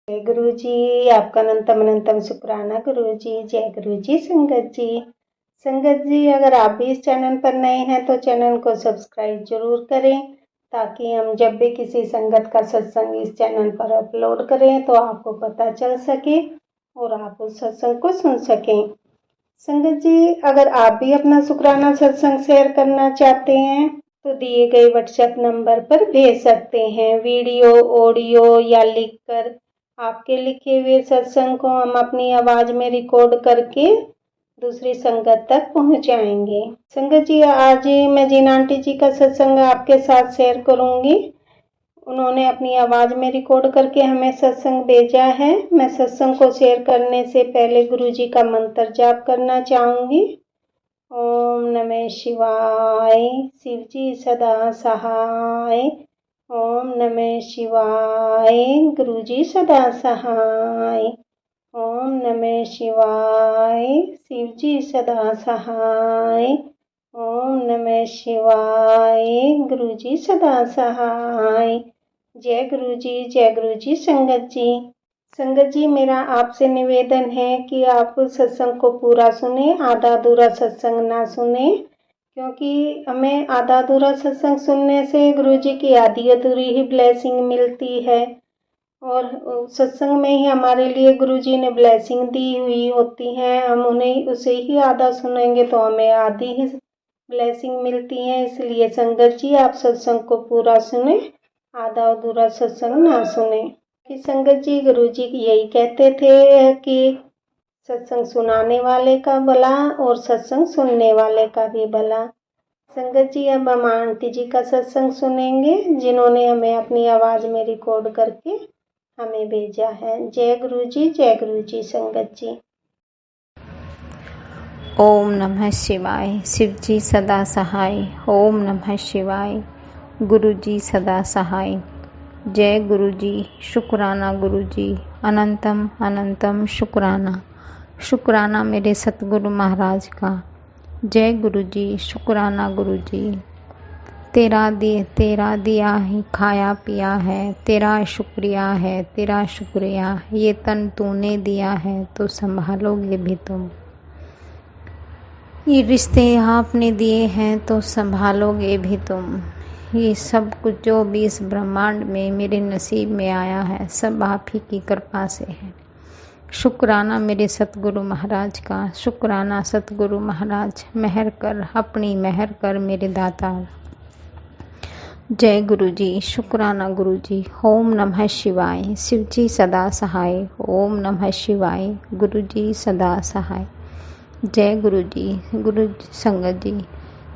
जय गुरु जी। आपका अनंतम अनंतम शुक्राना गुरु जी। जय गुरु जी। संगत जी, अगर आप भी इस चैनल पर नए हैं तो चैनल को सब्सक्राइब जरूर करें, ताकि हम जब भी किसी संगत का सत्संग इस चैनल पर अपलोड करें तो आपको पता चल सके और आप उस सत्संग को सुन सकें। संगत जी, अगर आप भी अपना शुक्राना सत्संग शेयर करना चाहते हैं तो दिए गए व्हाट्सएप नंबर पर भेज सकते हैं। वीडियो, ऑडियो या लिखकर आपके लिखे हुए सत्संग को हम अपनी आवाज में रिकॉर्ड करके दूसरी संगत तक पहुंचाएंगे। संगत जी, आज मैं जिन आंटी जी का सत्संग आपके साथ शेयर करूंगी, उन्होंने अपनी आवाज में रिकॉर्ड करके हमें सत्संग भेजा है। मैं सत्संग को शेयर करने से पहले गुरु जी का मंत्र जाप करना चाहूंगी। ओम नमः शिवाय, शिव जी सदा सहाय। ओम नमः शिवाय, गुरु जी सदा सहाय। ओम नमः शिवाय, शिव जी सदा सहाय। ओम नमः शिवाय, गुरु जी सदा सहाय। जय गुरु जी। जय गुरु जी। संगत जी, मेरा आपसे निवेदन है कि आप सत्संग को पूरा सुने, आधा अधूरा सत्संग ना सुने, क्योंकि हमें आधा अधूरा सत्संग सुनने से गुरु जी की आधी अधूरी ही ब्लेसिंग मिलती है, और सत्संग में ही हमारे लिए गुरु जी ने ब्लेसिंग दी हुई होती है। हम उन्हें उसे ही आधा सुनेंगे तो हमें आधी ही ब्लेसिंग मिलती है। इसलिए संगत जी, आप सत्संग को पूरा सुने, आधा अधूरा सत्संग ना सुने। कि संगत जी, गुरु जी यही कहते थे कि सत्संग सुनाने वाले का भला और सत्संग सुनने वाले का भी भला। संगत जी, अब हम आंटी जी का सत्संग सुनेंगे, जिन्होंने हमें अपनी आवाज में रिकॉर्ड करके हमें भेजा है। जय गुरु जी। जय गुरु जी। संगत जी, ओम नमः शिवाय, शिव जी सदा सहाय। ओम नमः शिवाय, गुरु जी सदा सहाय। जय गुरु जी। शुक्राना गुरु जी, अनंतम अनंतम शुक्राना। शुक्राना मेरे सतगुरु महाराज का। जय गुरु जी। शुक्राना गुरु जी। तेरा दिया ही खाया पिया है, तेरा शुक्रिया है, तेरा शुक्रिया। ये तन तूने दिया है तो संभालोगे भी तुम। ये रिश्ते आपने दिए हैं तो संभालोगे भी तुम। ये सब कुछ जो भी इस ब्रह्मांड में मेरे नसीब में आया है, सब आप ही की कृपा से है। शुक्राना मेरे सतगुरु महाराज का। शुक्राना सतगुरु महाराज, मेहर कर, अपनी मेहर कर मेरे दाता। जय गुरु जी। शुक्राना गुरु जी। ओम नमः शिवाय, शिव जी सदा सहाय। ओम नमः शिवाय, गुरु जी सदा सहाय। जय गुरु जी। संगत जी,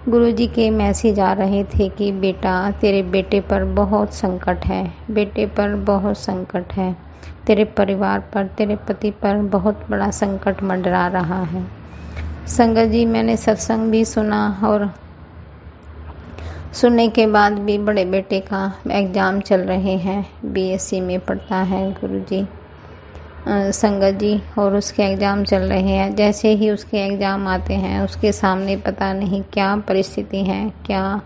गुरु जी के मैसेज आ रहे थे कि बेटा, तेरे बेटे पर बहुत संकट है, बेटे पर बहुत संकट है, तेरे परिवार पर, तेरे पति पर बहुत बड़ा संकट मंडरा रहा है। संगत जी, मैंने सत्संग भी सुना और सुनने के बाद भी बड़े बेटे का एग्ज़ाम चल रहे हैं, बीएससी में पढ़ता है गुरु जी, संगत जी, और उसके एग्ज़ाम चल रहे हैं। जैसे ही उसके एग्ज़ाम आते हैं, उसके सामने पता नहीं क्या परिस्थिति है, क्या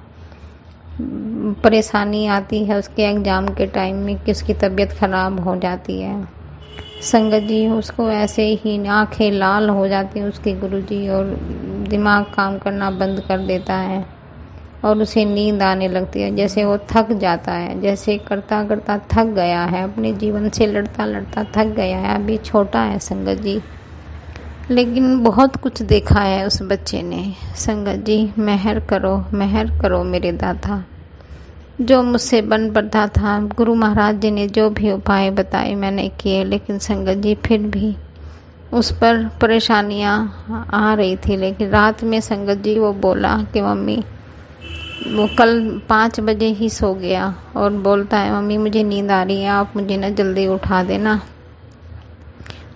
परेशानी आती है उसके एग्ज़ाम के टाइम में कि उसकी तबीयत ख़राब हो जाती है। संगत जी, उसको ऐसे ही आँखें लाल हो जाती हैं उसके गुरु जी, और दिमाग काम करना बंद कर देता है और उसे नींद आने लगती है, जैसे वो थक जाता है, जैसे करता करता थक गया है, अपने जीवन से लड़ता लड़ता थक गया है। अभी छोटा है संगत जी, लेकिन बहुत कुछ देखा है उस बच्चे ने। संगत जी, मेहर करो मेरे दाता। जो मुझसे बन पड़ता था, गुरु महाराज जी ने जो भी उपाय बताए मैंने किए, लेकिन संगत जी फिर भी उस पर परेशानियां आ रही थी। लेकिन रात में संगत जी वो बोला कि मम्मी, वो कल 5 बजे ही सो गया और बोलता है, मम्मी मुझे नींद आ रही है, आप मुझे ना जल्दी उठा देना,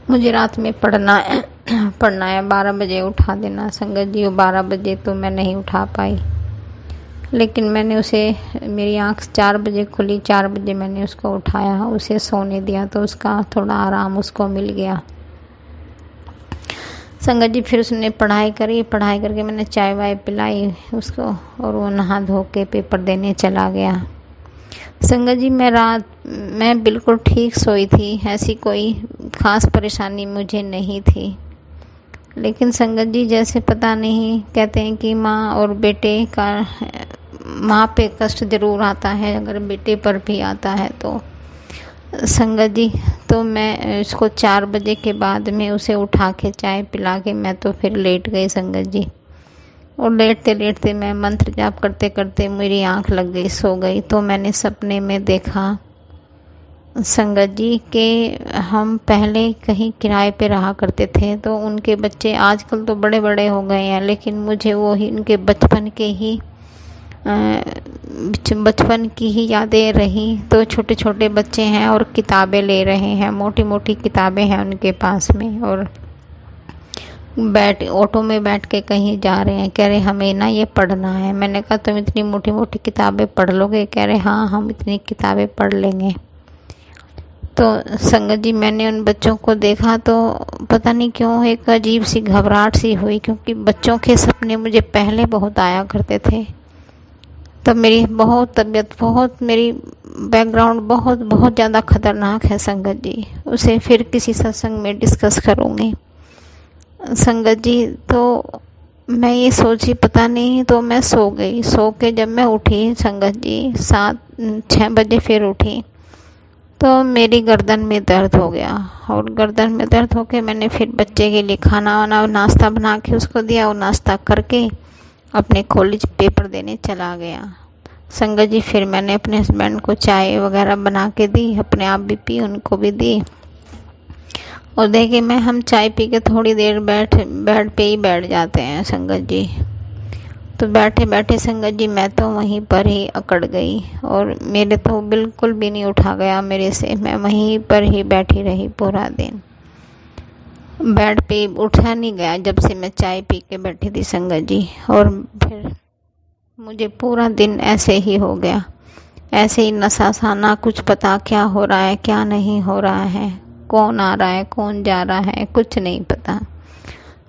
मुझे रात में पढ़ना है 12 बजे उठा देना। संगत जी, वो 12 बजे तो मैं नहीं उठा पाई, लेकिन मैंने उसे, मेरी आँख 4 बजे खुली, 4 बजे मैंने उसको उठाया, उसे सोने दिया तो उसका थोड़ा आराम उसको मिल गया। संगत जी, फिर उसने पढ़ाई करी, पढ़ाई करके मैंने चाय वाय पिलाई उसको और वो नहा धो के पेपर देने चला गया। संगत जी मैं बिल्कुल ठीक सोई थी, ऐसी कोई ख़ास परेशानी मुझे नहीं थी। लेकिन संगत जी जैसे पता नहीं, कहते हैं कि माँ और बेटे का, माँ पे कष्ट ज़रूर आता है अगर बेटे पर भी आता है तो। संगत जी तो मैं इसको 4 बजे के बाद में उसे उठा के चाय पिला के मैं तो फिर लेट गई संगत जी। और लेटते लेटते मैं मंत्र जाप करते करते मेरी आँख लग गई, सो गई। तो मैंने सपने में देखा संगत जी के हम पहले कहीं किराए पे रहा करते थे, तो उनके बच्चे आजकल तो बड़े बड़े हो गए हैं, लेकिन मुझे वो ही उनके बचपन की ही यादें रही। तो छोटे छोटे बच्चे हैं और किताबें ले रहे हैं, मोटी मोटी किताबें हैं उनके पास में, और ऑटो में बैठ के कहीं जा रहे हैं। कह रहे हमें ना ये पढ़ना है। मैंने कहा तुम इतनी मोटी मोटी किताबें पढ़ लोगे? कह रहे हाँ हम इतनी किताबें पढ़ लेंगे। तो संगत जी मैंने उन बच्चों को देखा तो पता नहीं क्यों एक अजीब सी घबराहट सी हुई, क्योंकि बच्चों के सपने मुझे पहले बहुत आया करते थे। तब मेरी बहुत तबीयत, बहुत मेरी बैकग्राउंड बहुत ज़्यादा खतरनाक है संगत जी। उसे फिर किसी सत्संग में डिस्कस करूँगी संगत जी। तो मैं ये सोची पता नहीं, तो मैं सो गई। सो के जब मैं उठी संगत जी 6 बजे फिर उठी, तो मेरी गर्दन में दर्द हो गया। और गर्दन में दर्द होके मैंने फिर बच्चे के लिए खाना वाना नाश्ता बना के उसको दिया, और नाश्ता करके अपने कॉलेज पेपर देने चला गया संगत जी। फिर मैंने अपने हस्बैंड को चाय वगैरह बना के दी, अपने आप भी पी, उनको भी दी। और देखिए मैं हम चाय पी के थोड़ी देर बेड पे ही बैठ जाते हैं संगत जी। तो बैठे बैठे संगत जी मैं तो वहीं पर ही अकड़ गई, और मेरे तो बिल्कुल भी नहीं उठा गया मेरे से। मैं वहीं पर ही बैठी रही पूरा दिन, बेड पे उठा नहीं गया जब से मैं चाय पी के बैठी थी संगत जी। और फिर मुझे पूरा दिन ऐसे ही हो गया, ऐसे ही नशा सा, ना कुछ पता क्या हो रहा है क्या नहीं हो रहा है, कौन आ रहा है कौन जा रहा है, कुछ नहीं पता।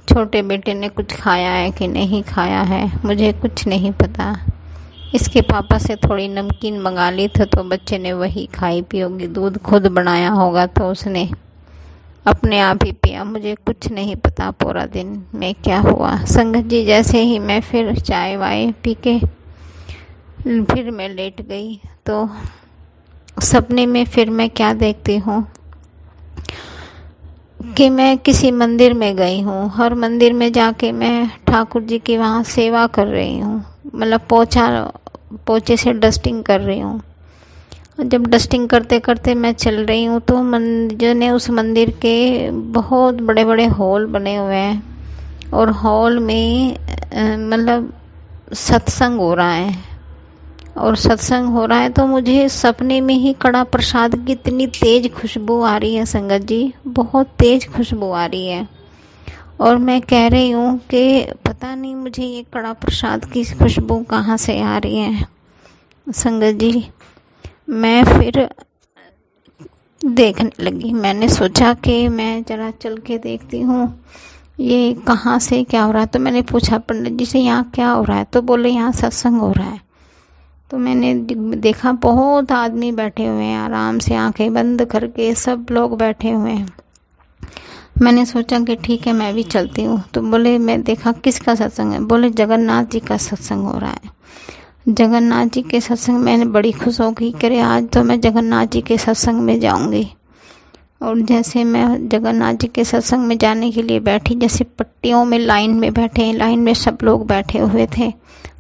छोटे बेटे ने कुछ खाया है कि नहीं खाया है मुझे कुछ नहीं पता। इसके पापा से थोड़ी नमकीन मंगा ली तो बच्चे ने वही खाई पी होगी। दूध खुद बनाया होगा तो उसने अपने आप ही पिया, मुझे कुछ नहीं पता पूरा दिन में क्या हुआ संगत जी। जैसे ही मैं फिर चाय वाय पी के फिर मैं लेट गई, तो सपने में फिर मैं क्या देखती हूँ कि मैं किसी मंदिर में गई हूँ, और मंदिर में जाके मैं ठाकुर जी की वहाँ सेवा कर रही हूँ, मतलब पोछे से डस्टिंग कर रही हूँ। जब डस्टिंग करते करते मैं चल रही हूँ तो जो ने उस मंदिर के बहुत बड़े बड़े हॉल बने हुए हैं, और हॉल में मतलब सत्संग हो रहा है, और सत्संग हो रहा है तो मुझे सपने में ही कड़ा प्रसाद की इतनी तेज़ खुशबू आ रही है संगत जी, बहुत तेज़ खुशबू आ रही है। और मैं कह रही हूँ कि पता नहीं मुझे ये कड़ा प्रसाद की खुशबू कहाँ से आ रही है संगत जी। मैं फिर देखने लगी, मैंने सोचा कि मैं जरा चल के देखती हूँ ये कहाँ से क्या हो रहा है। तो मैंने पूछा पंडित जी से यहाँ क्या हो रहा है, तो बोले यहाँ सत्संग हो रहा है। तो मैंने देखा बहुत आदमी बैठे हुए हैं आराम से आंखें बंद करके, सब लोग बैठे हुए हैं। मैंने सोचा कि ठीक है मैं भी चलती हूँ। तो बोले, मैं देखा किसका सत्संग है, बोले जगन्नाथ जी का सत्संग हो रहा है। जगन्नाथ जी के सत्संग, मैंने बड़ी खुश हो गई, करे आज तो मैं जगन्नाथ जी के सत्संग में जाऊंगी। और जैसे मैं जगन्नाथ जी के सत्संग में जाने के लिए बैठी, जैसे पट्टियों में लाइन में बैठे, लाइन में सब लोग बैठे हुए थे,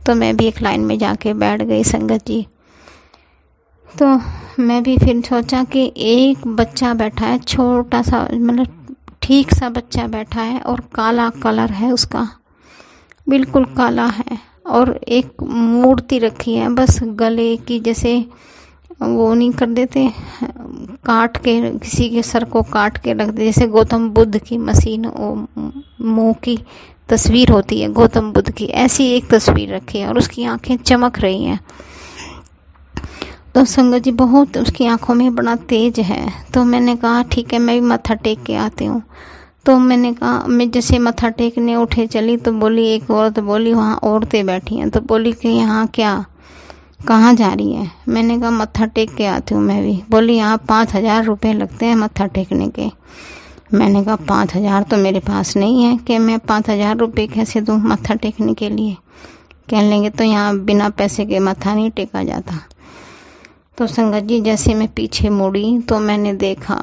तो मैं भी एक लाइन में जाके बैठ गई संगत जी। तो मैं भी फिर सोचा कि एक बच्चा बैठा है, छोटा सा, मतलब ठीक सा बच्चा बैठा है, और काला कलर है उसका, बिल्कुल काला है। और एक मूर्ति रखी है, बस गले की, जैसे वो नहीं कर देते काट के, किसी के सर को काट के रख दे, जैसे गौतम बुद्ध की मशीन मुंह की तस्वीर होती है गौतम बुद्ध की, ऐसी एक तस्वीर रखी है, और उसकी आंखें चमक रही हैं। तो संगत जी बहुत उसकी आंखों में बड़ा तेज है। तो मैंने कहा ठीक है मैं भी मत्था टेक के आती हूँ। तो मैंने कहा, मैं जैसे मत्था टेकने उठे चली तो बोली, एक औरत बोली वहाँ औरतें बैठी हैं, तो बोली कि यहाँ क्या, कहाँ जा रही है? मैंने कहा मत्था टेक के आती हूँ मैं भी। बोली यहाँ 5,000 रुपये लगते हैं मत्था टेकने के। मैंने कहा 5,000 तो मेरे पास नहीं है कि मैं 5,000 रुपये कैसे दूँ मत्था टेकने के लिए। कहने लगे तो यहाँ बिना पैसे के मत्था नहीं टेका जाता। तो संगत जी जैसे मैं पीछे मुड़ी तो मैंने देखा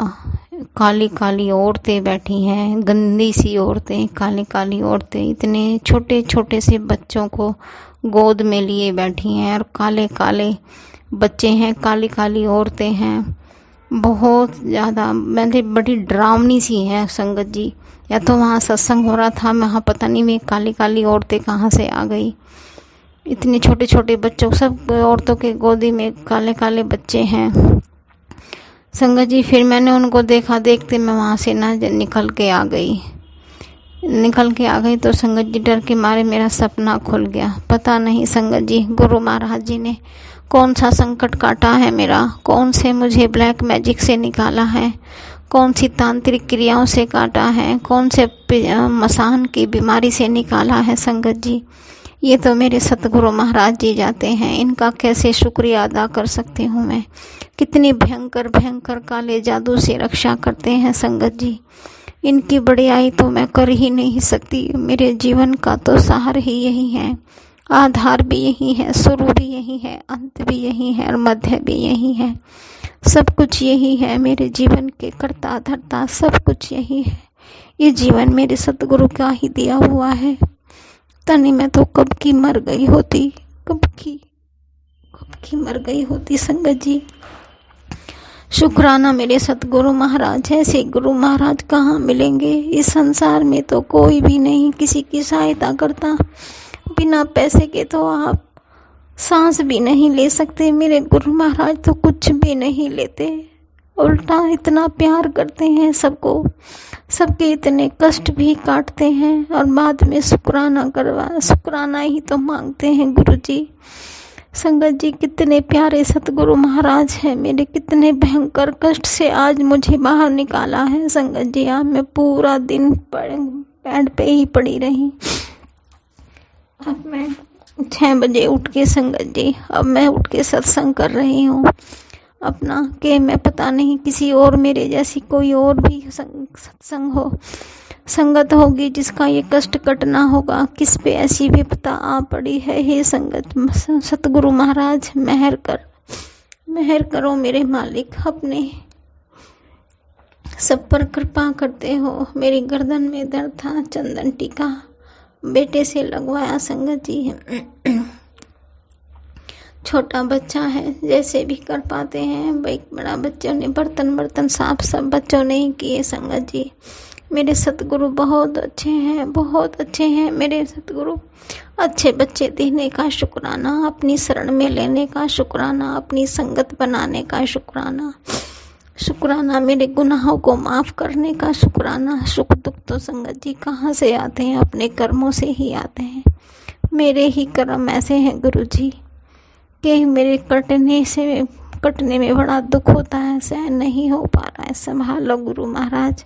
काली काली औरतें बैठी हैं, गंदी सी औरतें, काली काली औरतें, इतने छोटे छोटे से बच्चों को गोद में लिए बैठी हैं और काले काले बच्चे हैं, काली काली औरतें हैं। बहुत ज़्यादा मैंने बड़ी डरावनी सी है संगत जी। या तो वहाँ सत्संग हो रहा था, वहाँ पता नहीं वे काली काली औरतें कहाँ से आ गई। इतने छोटे छोटे बच्चों, सब औरतों के गोदी में काले काले बच्चे हैं संगत जी। फिर मैंने उनको देखा, देखते मैं वहाँ से ना निकल के आ गई तो संगत जी डर के मारे मेरा सपना खुल गया। पता नहीं संगत जी गुरु महाराज जी ने कौन सा संकट काटा है मेरा, कौन से मुझे ब्लैक मैजिक से निकाला है, कौन सी तांत्रिक क्रियाओं से काटा है, कौन से मसान की बीमारी से निकाला है संगत जी। ये तो मेरे सतगुरु महाराज जी जाते हैं, इनका कैसे शुक्रिया अदा कर सकती हूँ मैं। कितनी भयंकर भयंकर काले जादू से रक्षा करते हैं संगत जी। इनकी बड़ाई तो मैं कर ही नहीं सकती। मेरे जीवन का तो सहार ही यही है, आधार भी यही है, शुरू भी यही है, अंत भी यही है और मध्य भी यही है। सब कुछ यही है मेरे जीवन के कर्ता धर्ता, सब कुछ यही है। ये जीवन मेरे सतगुरु का ही दिया हुआ है। तनी मैं तो कब की मर गई होती, कब की मर गई होती संगत जी। शुक्राना मेरे सतगुरु महाराज। ऐसे गुरु महाराज कहाँ मिलेंगे इस संसार में, तो कोई भी नहीं किसी की सहायता करता। बिना पैसे के तो आप सांस भी नहीं ले सकते। मेरे गुरु महाराज तो कुछ भी नहीं लेते, उल्टा इतना प्यार करते हैं सबको, सबके इतने कष्ट भी काटते हैं और बाद में शुक्राना ही तो मांगते हैं गुरु जी। संगत जी कितने प्यारे सतगुरु महाराज हैं मेरे, कितने भयंकर कष्ट से आज मुझे बाहर निकाला है संगत जी। आज मैं पूरा दिन बेड पे ही पड़ी रही। अब मैं 6 बजे उठ के संगत जी, अब मैं उठ के सत्संग कर रही हूँ अपना, कि मैं पता नहीं किसी और मेरे जैसी कोई और भी सत्संग हो, संगत होगी जिसका ये कष्ट कटना होगा। किस पे ऐसी विपदा आ पड़ी है। हे संगत सतगुरु महाराज मेहर करो मेरे मालिक, अपने सब पर कृपा करते हो। मेरी गर्दन में दर्द था, चंदन टीका बेटे से लगवाया संगत जी। छोटा बच्चा है, जैसे भी कर पाते हैं। भाई बड़ा बच्चों ने बर्तन साफ सब बच्चों ने ही किए संगत जी। मेरे सतगुरु बहुत अच्छे हैं, बहुत अच्छे हैं मेरे सतगुरु। अच्छे बच्चे देने का शुक्राना, अपनी शरण में लेने का शुक्राना, अपनी संगत बनाने का शुक्राना मेरे गुनाहों को माफ़ करने का शुक्राना। सुख दुख तो संगत जी कहाँ से आते हैं, अपने कर्मों से ही आते हैं। मेरे ही कर्म ऐसे हैं गुरु जी कि मेरे कटने में बड़ा दुख होता है, सहन नहीं हो पा रहा है। संभालो गुरु महाराज,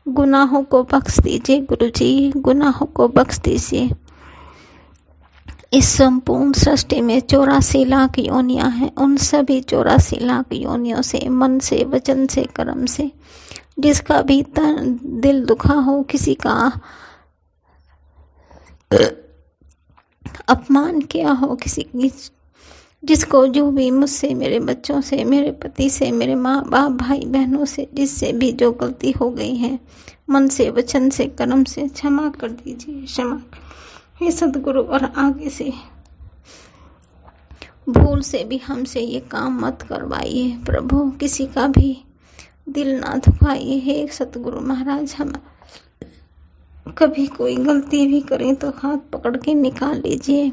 गुनाहों को बख्श दीजिए गुरु जी, गुनाहों को बख्श दीजिए। इस संपूर्ण सृष्टि में 84 लाख योनियां हैं। उन सभी 84 लाख योनियों से, मन से, वचन से, कर्म से, जिसका भी दिल दुखा हो, किसी का अपमान किया हो, किसी की जिसको जो भी मुझसे, मेरे बच्चों से, मेरे पति से, मेरे माँ बाप भाई बहनों से, जिससे भी जो गलती हो गई है मन से, वचन से, कर्म से, क्षमा कर दीजिए, क्षमा हे सतगुरु। और आगे से भूल से भी हमसे ये काम मत करवाइए प्रभु, किसी का भी दिल ना दुखाइए हे सतगुरु महाराज। हम कभी कोई गलती भी करें तो हाथ पकड़ के निकाल लीजिए।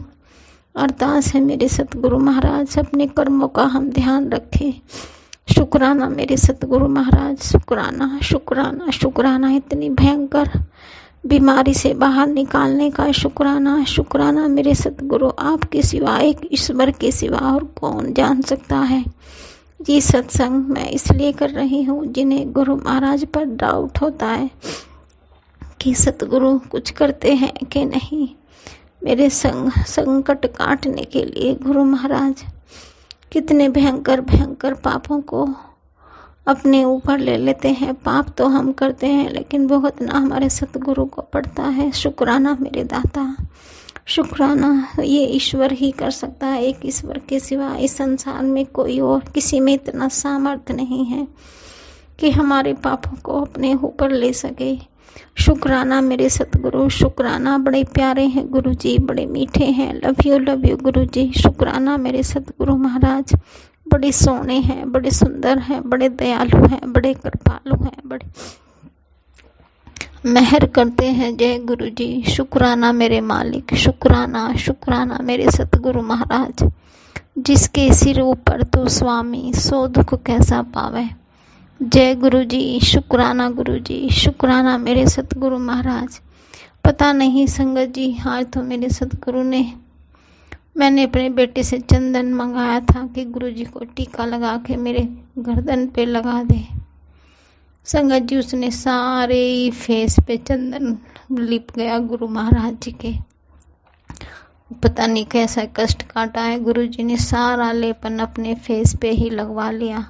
अरदास है मेरे सतगुरु महाराज, अपने कर्मों का हम ध्यान रखें। शुक्राना मेरे सतगुरु महाराज, शुक्राना शुक्राना शुक्राना। इतनी भयंकर बीमारी से बाहर निकालने का शुक्राना, शुक्राना मेरे सतगुरु। आपके सिवा, एक ईश्वर के सिवा और कौन जान सकता है। ये सत्संग मैं इसलिए कर रही हूँ, जिन्हें गुरु महाराज पर डाउट होता है कि सतगुरु कुछ करते हैं कि नहीं। मेरे संकट काटने के लिए गुरु महाराज कितने भयंकर भयंकर पापों को अपने ऊपर ले लेते हैं। पाप तो हम करते हैं लेकिन भुगतना हमारे सतगुरु को पड़ता है। शुक्राना मेरे दाता, शुक्राना। ये ईश्वर ही कर सकता है, एक ईश्वर के सिवा इस संसार में कोई और किसी में इतना सामर्थ्य नहीं है कि हमारे पापों को अपने ऊपर ले सके। शुक्राना मेरे सतगुरु, शुक्राना। बड़े प्यारे हैं गुरु जी, बड़े मीठे हैं। लव यू गुरु जी। शुक्राना मेरे सतगुरु महाराज, बड़े सोने हैं, बड़े सुंदर हैं, बड़े दयालु हैं, बड़े कृपालु हैं, बड़े मेहर करते हैं। जय गुरु जी। शुक्राना मेरे मालिक, शुक्राना, शुक्राना मेरे सतगुरु महाराज। जिसके सिर ऊपर तो स्वामी, सो दुख कैसा पावे। जय गुरु जी। शुक्राना गुरु जी, शुक्राना मेरे सतगुरु महाराज। पता नहीं संगत जी, आज तो मेरे सतगुरु ने, मैंने अपने बेटे से चंदन मंगाया था कि गुरु जी को टीका लगा के मेरे गर्दन पे लगा दे। संगत जी, उसने सारे फेस पे चंदन लिप गया गुरु महाराज जी के। पता नहीं कैसा कष्ट काटा है। गुरु जी ने सारा लेपन अपने फेस पे ही लगवा लिया।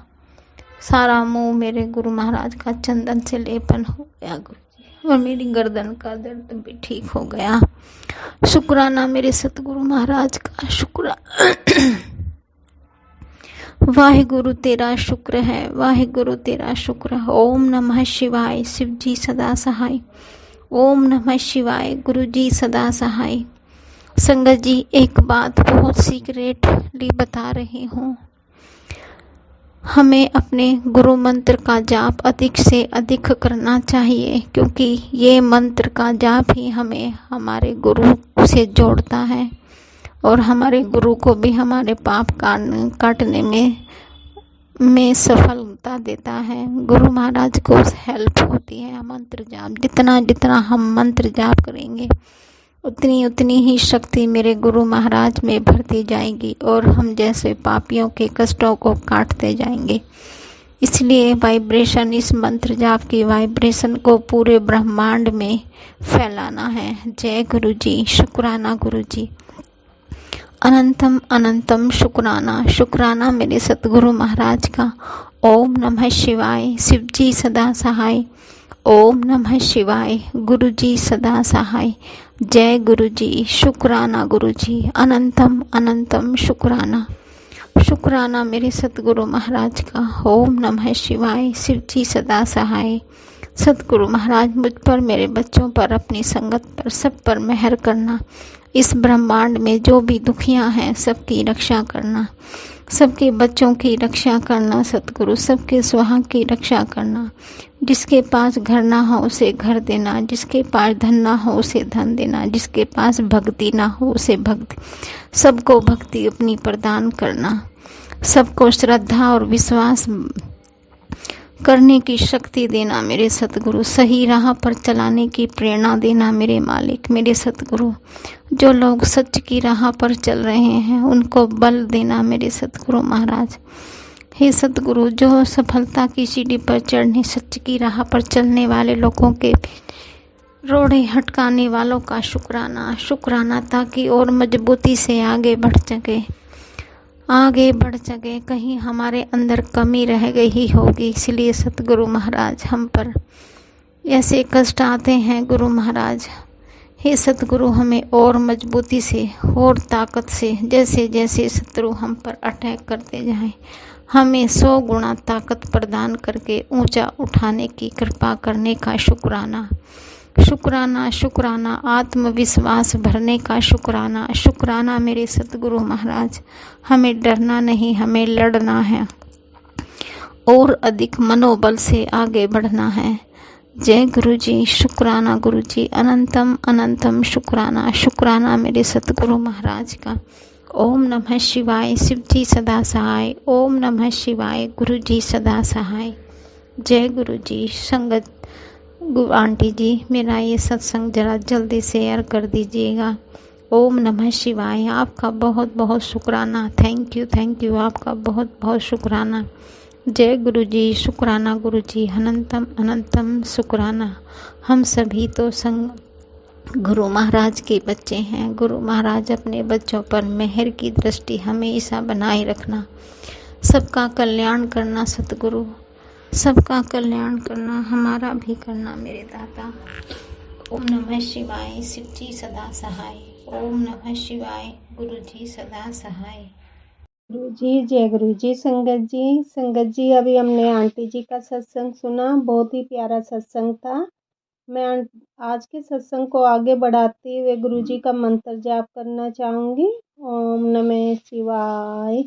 सारा मुंह मेरे गुरु महाराज का चंदन से लेपन हो गया गुरु जी, और मेरी गर्दन का दर्द भी ठीक हो गया। शुक्राना मेरे सतगुरु महाराज का, शुक्राना। वाहिगुरु तेरा शुक्र है, वाहिगुरु तेरा शुक्र है। ओम नमः शिवाय, शिव जी सदा सहाय। ओम नमः शिवाय, गुरु जी सदा सहाय। संगत जी, एक बात बहुत सीक्रेटली बता रही हूँ। हमें अपने गुरु मंत्र का जाप अधिक से अधिक करना चाहिए, क्योंकि ये मंत्र का जाप ही हमें हमारे गुरु से जोड़ता है और हमारे गुरु को भी हमारे पाप काटने में सफलता देता है। गुरु महाराज को हेल्प होती है मंत्र जाप। जितना जितना हम मंत्र जाप करेंगे उतनी उतनी ही शक्ति मेरे गुरु महाराज में भरती जाएगी और हम जैसे पापियों के कष्टों को काटते जाएंगे। इसलिए वाइब्रेशन, इस मंत्र जाप की वाइब्रेशन को पूरे ब्रह्मांड में फैलाना है। जय गुरु जी। शुक्राना गुरु जी। अनंतम अनंतम शुक्राना, शुक्राना मेरे सतगुरु महाराज का। ओम नमः शिवाय, शिव जी सदा सहाय। ओम नमः शिवाय, गुरु जी सदा सहाय। जय गुरु जी। शुक्राना गुरु जी। अनंतम अनंतम शुक्राना, शुक्राना मेरे सतगुरु महाराज का। ओम नमः शिवाय, शिव जी सदा सहाय। सतगुरु महाराज मुझ पर, मेरे बच्चों पर, अपनी संगत पर, सब पर मेहर करना। इस ब्रह्मांड में जो भी दुखियां हैं सबकी रक्षा करना, सबके बच्चों की रक्षा करना। सतगुरु सबके सुहाग की रक्षा करना। जिसके पास घर ना हो उसे घर देना, जिसके पास धन ना हो उसे धन देना, जिसके पास भक्ति ना हो उसे भक्ति, सबको भक्ति अपनी प्रदान करना, सबको श्रद्धा और विश्वास करने की शक्ति देना मेरे सतगुरु। सही राह पर चलाने की प्रेरणा देना मेरे मालिक, मेरे सतगुरु। जो लोग सच की राह पर चल रहे हैं उनको बल देना मेरे सतगुरु महाराज। हे सतगुरु, जो सफलता की सीढ़ी पर चढ़ने, सच की राह पर चलने वाले लोगों के रोड़े हटकाने वालों का शुक्राना, शुक्राना, ताकि और मजबूती से आगे बढ़ सके, आगे बढ़ सके। कहीं हमारे अंदर कमी रह गई ही होगी, इसलिए सतगुरु महाराज हम पर ऐसे कष्ट आते हैं। गुरु महाराज, हे सतगुरु, हमें और मजबूती से और ताकत से, जैसे जैसे शत्रु हम पर अटैक करते जाएं, हमें 100 गुना ताकत प्रदान करके ऊंचा उठाने की कृपा करने का शुक्राना, शुक्राना, शुक्राना। आत्मविश्वास भरने का शुक्राना, शुक्राना मेरे सतगुरु महाराज। हमें डरना नहीं, हमें लड़ना है और अधिक मनोबल से आगे बढ़ना है। जय गुरु जी। शुक्राना गुरु जी। अनंतम अनंतम शुक्राना, शुक्राना मेरे सतगुरु महाराज का। ओम नमः शिवाय, शिव जी सदा सहाय। ओम नमः शिवाय, गुरु जी सदा सहाय। जय गुरु जी। संगत आंटी जी, मेरा ये सत्संग जरा जल्दी शेयर कर दीजिएगा। ओम नमः शिवाय। आपका बहुत बहुत शुक्राना। थैंक यू, आपका बहुत बहुत शुक्राना। जय गुरु जी। शुक्राना गुरु जी। अनंतम अनंतम शुक्राना। हम सभी तो गुरु महाराज के बच्चे हैं। गुरु महाराज अपने बच्चों पर मेहर की दृष्टि हमेशा बनाए रखना, सबका कल्याण करना सतगुरु, सबका कल्याण करना, हमारा भी करना मेरे दाता। ओम नमः शिवाय। शिव जी सदा सहाय। ओम नमः शिवाय। गुरु जी सदा सहाय। गुरु जी जय गुरु जी। संगत जी अभी हमने आंटी जी का सत्संग सुना, बहुत ही प्यारा सत्संग था। मैं आज के सत्संग को आगे बढ़ाते हुए गुरु जी का मंत्र जाप करना चाहूँगी। ओम नमः शिवाय।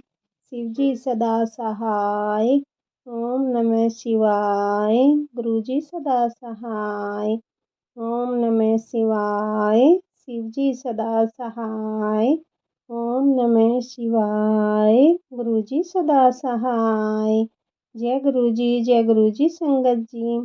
शिव जी सदा सहाय। ओम नमः शिवाय। गुरु जी सदा सहाय। ओम नमः शिवाय। शिव जी सदा सहाय। ओम नमः शिवाय। गुरु जी सदा सहाय। जय गुरु जी संगत जी।